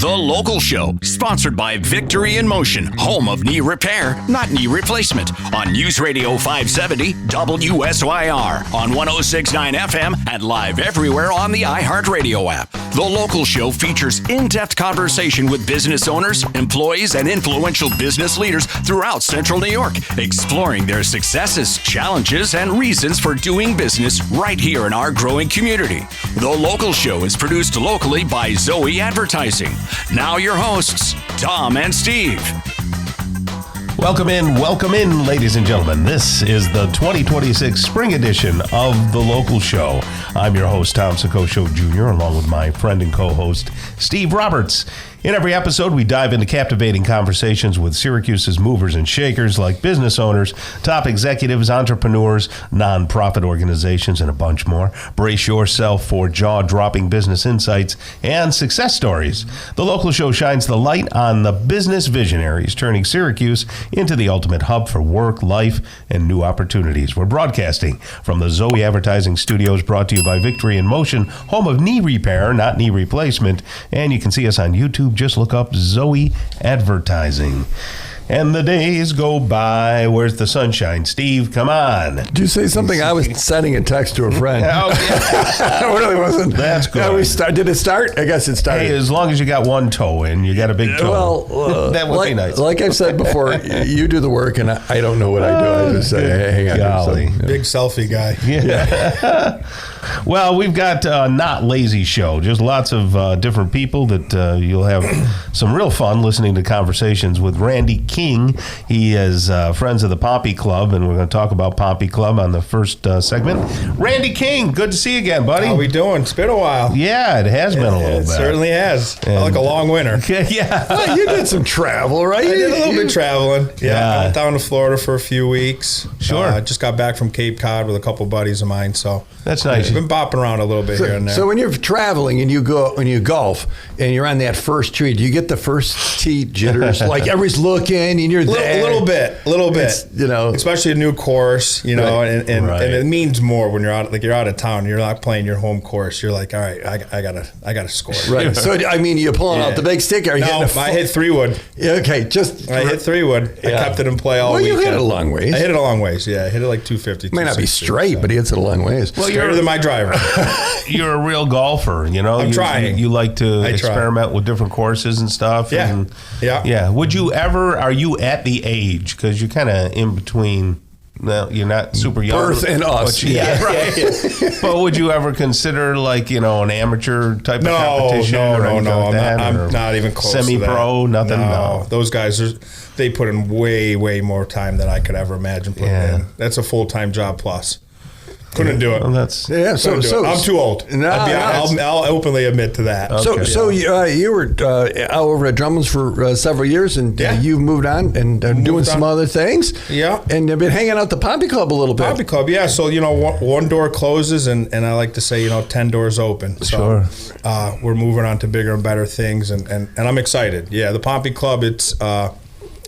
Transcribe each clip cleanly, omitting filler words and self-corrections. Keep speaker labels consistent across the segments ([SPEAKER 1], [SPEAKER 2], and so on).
[SPEAKER 1] The Local Show, sponsored by Victory in Motion, home of knee repair, not knee replacement, on News Radio 570 WSYR, on 106.9 FM, and live everywhere on the iHeartRadio app. The Local Show features in-depth conversation with business owners, employees, and influential business leaders throughout Central New York, exploring their successes, challenges, and reasons for doing business right here in our growing community. The Local Show is produced locally by Zoe Advertising. Now your hosts, Tom and Steve.
[SPEAKER 2] Welcome in, ladies and gentlemen. This is the 2026 spring edition of The Local Show. I'm your host, Tom Sicoscio Jr., along with my friend and co-host, Steve Roberts. In every episode, we dive into captivating conversations with Syracuse's movers and shakers like business owners, top executives, entrepreneurs, nonprofit organizations, and a bunch more. Brace yourself for jaw-dropping business insights and success stories. The Local Show shines the light on the business visionaries, turning Syracuse into the ultimate hub for work, life, and new opportunities. We're broadcasting from the Zoe Advertising Studios, brought to you by Victory in Motion, home of knee repair, not knee replacement. And you can see us on YouTube. Just look up Zoe Advertising. And the days go by. Where's the sunshine? Steve, come on.
[SPEAKER 3] Did you say something? I was sending a text to a friend.
[SPEAKER 2] Oh, yeah.
[SPEAKER 3] It really wasn't.
[SPEAKER 2] That's good.
[SPEAKER 3] Did it start? I guess it started.
[SPEAKER 2] Hey, as long as you got one toe in, you got a big toe.
[SPEAKER 3] Well,
[SPEAKER 2] that would be nice.
[SPEAKER 3] Like I've said before, you do the work, and I don't know what I do. I just say, hey, hang on.
[SPEAKER 2] Golly.
[SPEAKER 4] Big selfie guy.
[SPEAKER 2] Yeah. Well, we've got a not lazy show. Just lots of different people that you'll have some real fun listening to conversations with Randy King. He is friends of the Pompey Club, and we're going to talk about Pompey Club on the first segment. Randy King, good to see you again, buddy.
[SPEAKER 4] How we doing? It's been a while.
[SPEAKER 2] Yeah, it has been a little bit.
[SPEAKER 4] It certainly has. Felt like a long winter.
[SPEAKER 2] Yeah.
[SPEAKER 3] Well, you did some travel, right?
[SPEAKER 4] I did a little bit traveling.
[SPEAKER 2] Yeah.
[SPEAKER 4] I went down to Florida for a few weeks.
[SPEAKER 2] Sure.
[SPEAKER 4] I just got back from Cape Cod with a couple buddies of mine, so
[SPEAKER 2] That's nice.
[SPEAKER 4] I've been bopping around a little bit here and there.
[SPEAKER 3] So when you're traveling and you golf and you're on that first tree, do you get the first tee jitters? Like everybody's looking and you're there.
[SPEAKER 4] A little bit.
[SPEAKER 3] It's,
[SPEAKER 4] especially a new course,
[SPEAKER 3] Right.
[SPEAKER 4] and it means more when you're out of town. You're not playing your home course. You're like, all right, I gotta score.
[SPEAKER 3] Right. So I mean, you're pulling out the big stick. Are you
[SPEAKER 4] No, I hit 3-wood.
[SPEAKER 3] Okay,
[SPEAKER 4] I hit 3-wood. I kept it in play all weekend.
[SPEAKER 3] You hit it a long ways.
[SPEAKER 4] I hit it a long ways. Yeah, I hit it like 250.
[SPEAKER 3] It may not be straight, but he hits it a long ways.
[SPEAKER 4] Well, you're than my driver.
[SPEAKER 2] You're a real golfer, you know.
[SPEAKER 4] I'm trying.
[SPEAKER 2] You like to experiment with different courses and stuff.
[SPEAKER 4] Yeah.
[SPEAKER 2] Yeah. Would you ever? Are you at the age? Because you're kind of in between. Well, you're not super young.
[SPEAKER 3] Birth and us.
[SPEAKER 2] Yeah, right. But would you ever consider an amateur type of competition?
[SPEAKER 4] No. I'm not even close to that.
[SPEAKER 2] Semi-pro, nothing? No.
[SPEAKER 4] Those guys, they put in way more time than I could ever imagine putting in. That's a full-time job plus. Couldn't do it.
[SPEAKER 2] Well,
[SPEAKER 3] so
[SPEAKER 4] I'm too old. I'll openly admit to that.
[SPEAKER 2] Okay.
[SPEAKER 3] So you were over at Drummond's for several years, and you've moved on and doing some other things.
[SPEAKER 4] Yeah,
[SPEAKER 3] and you've been hanging out at the Pompey Club a little bit.
[SPEAKER 4] Pompey Club, yeah. So one door closes, and I like to say 10 doors open. So we're moving on to bigger and better things, and I'm excited. Yeah, the Pompey Club,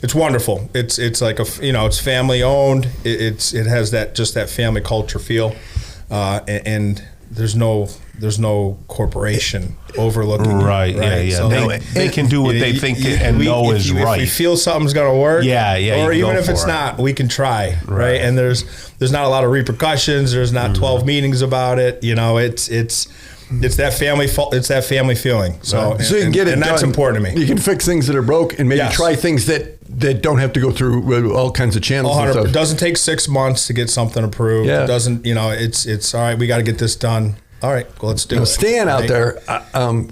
[SPEAKER 4] it's wonderful. It's like it's family owned. It has that family culture feel, and there's no corporation overlooking.
[SPEAKER 2] Right. Yeah. So they can do what they think and know is right.
[SPEAKER 4] If we feel something's going to work, or even if it's not, we can try. Right. And there's not a lot of repercussions. There's not 12 meetings about it. It's that family. It's that family feeling. So
[SPEAKER 3] you can get it,
[SPEAKER 4] and that's important to me.
[SPEAKER 3] You can fix things that are broke and maybe try things that don't have to go through all kinds of channels. And stuff.
[SPEAKER 4] It doesn't take 6 months to get something approved. Yeah. It doesn't. It's all right. We got to get this done. All right, well, let's do it.
[SPEAKER 3] Stan out there,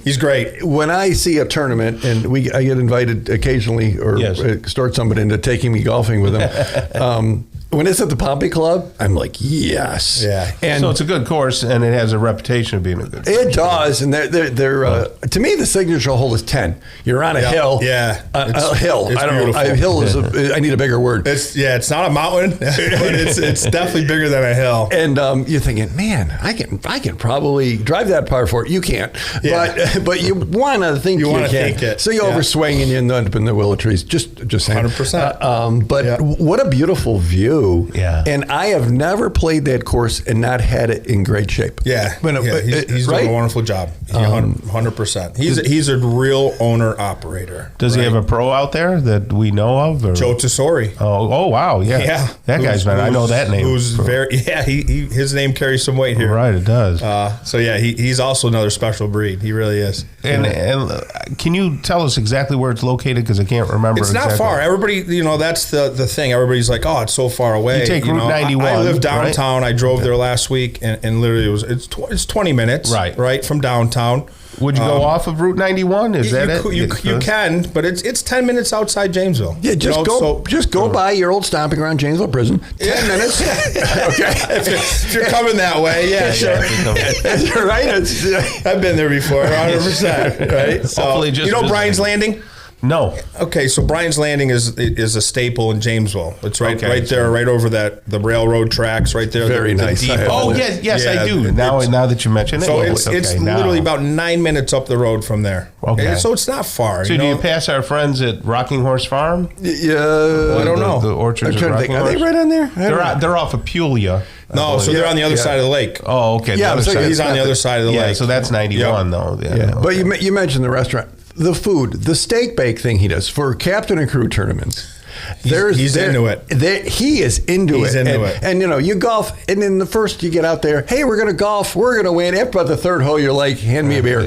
[SPEAKER 4] he's great.
[SPEAKER 3] When I see a tournament, and I get invited occasionally, or extort somebody into taking me golfing with him. When it's at the Pompey Club, I'm like, yes.
[SPEAKER 4] Yeah.
[SPEAKER 2] And so it's a good course, and it has a reputation of being a good course.
[SPEAKER 3] It does, and they're to me, the signature hole is 10. You're on a hill.
[SPEAKER 4] Yeah.
[SPEAKER 3] A hill.
[SPEAKER 4] It's
[SPEAKER 3] I don't
[SPEAKER 4] beautiful.
[SPEAKER 3] know. A hill is I need a bigger word.
[SPEAKER 4] It's not a mountain, but it's definitely bigger than a hill.
[SPEAKER 3] And you're thinking, man, I can probably drive that par 4. You can't. Yeah. But you want to think you can. Think it. So you overswing and you end up in the willow trees. Just saying.
[SPEAKER 4] 100%.
[SPEAKER 3] What a beautiful view. do.
[SPEAKER 2] Yeah.
[SPEAKER 3] And I have never played that course and not had it in great shape.
[SPEAKER 4] Yeah, he's
[SPEAKER 3] right?
[SPEAKER 4] doing a wonderful job. 100%. He's a real owner operator.
[SPEAKER 2] Does he have a pro out there that we know of? Or?
[SPEAKER 4] Joe Tesori.
[SPEAKER 2] Oh, wow, yeah. That guy's man. I know that name.
[SPEAKER 4] His name carries some weight here.
[SPEAKER 2] Right, it does.
[SPEAKER 4] He's also another special breed. He really is.
[SPEAKER 2] And can you tell us exactly where it's located? Because I can't remember.
[SPEAKER 4] It's not far. Everybody, that's the thing. Everybody's like, oh, it's so far away.
[SPEAKER 2] You take Route 91.
[SPEAKER 4] I live downtown. Right? I drove there last week, and literally it's 20 minutes.
[SPEAKER 2] Right
[SPEAKER 4] from downtown.
[SPEAKER 2] Would you go off of Route 91? Is that it?
[SPEAKER 4] You can, but it's 10 minutes outside Jamesville.
[SPEAKER 3] Yeah, just go by your old stomping ground, Janesville Prison. 10 minutes. Okay,
[SPEAKER 4] if you're coming that way, yeah, sure.
[SPEAKER 3] Right.
[SPEAKER 4] I've been there before, 100%. Right.
[SPEAKER 2] Hopefully, just
[SPEAKER 4] Bryan's Landing.
[SPEAKER 2] No.
[SPEAKER 4] Okay, so Bryan's Landing is a staple in Jamesville. It's right there, right over the railroad tracks, right there.
[SPEAKER 3] Very nice.
[SPEAKER 2] Oh yes, I do. Now that you mention it,
[SPEAKER 4] so it's literally about 9 minutes up the road from there.
[SPEAKER 2] Okay,
[SPEAKER 4] so it's not far.
[SPEAKER 2] So do you pass our friends at Rocking Horse Farm?
[SPEAKER 3] Yeah,
[SPEAKER 4] I don't know.
[SPEAKER 2] The orchards of Rocking Horse.
[SPEAKER 3] Are they right on there?
[SPEAKER 2] They're off of Peoria.
[SPEAKER 4] No, so they're on the other side of the lake.
[SPEAKER 2] Oh, okay.
[SPEAKER 3] Yeah,
[SPEAKER 4] he's on the other side of the lake.
[SPEAKER 2] So that's 91 though.
[SPEAKER 3] Yeah. But you mentioned the restaurant. The food, the steak bake thing he does for captain and crew tournaments.
[SPEAKER 4] He's into it.
[SPEAKER 3] He is into it. And you golf, and then the first you get out there, hey, we're going to golf, we're going to win. After about the third hole, you're like, hand me a beer.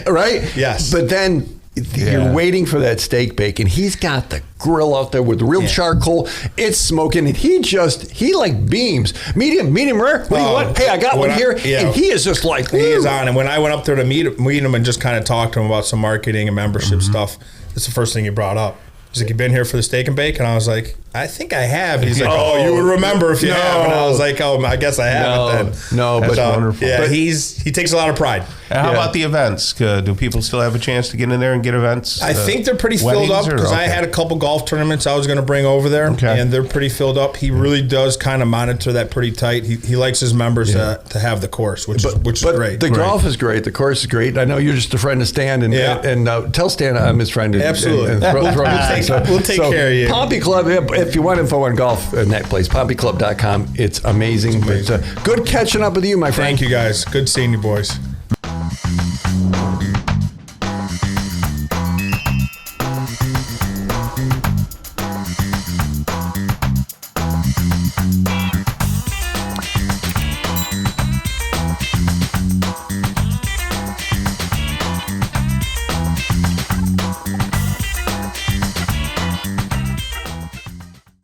[SPEAKER 3] Right?
[SPEAKER 4] Yes.
[SPEAKER 3] But then you're waiting for that steak bake, and he's got the grill out there with the real charcoal. It's smoking, and he like beams. Medium rare. What do you want? Hey, I got one here. And he is just like,
[SPEAKER 4] he is on. And when I went up there to meet him and just kind of talk to him about some marketing and membership stuff, that's the first thing he brought up. He's like, you been here for the steak and bake? And I was like, I think I have. And he's like, you would remember if you have. And I was like, I guess I haven't then.
[SPEAKER 3] No,
[SPEAKER 2] that's wonderful.
[SPEAKER 4] Yeah, he takes a lot of pride.
[SPEAKER 2] And how about the events? Do people still have a chance to get in there and get events?
[SPEAKER 4] I think they're pretty filled up because I had a couple golf tournaments I was going to bring over there, and they're pretty filled up. He really does kind of monitor that pretty tight. He likes his members to have the course, which is great.
[SPEAKER 3] The golf is great. The course is great. I know you're just a friend of Stan, and tell Stan I'm his friend.
[SPEAKER 4] Absolutely.
[SPEAKER 3] We'll
[SPEAKER 4] take care of you.
[SPEAKER 3] Pompey Club, if you want info on golf in that place, pompeyclub.com. It's amazing. It's good catching up with you, my friend.
[SPEAKER 4] Thank you, guys. Good seeing you, boys.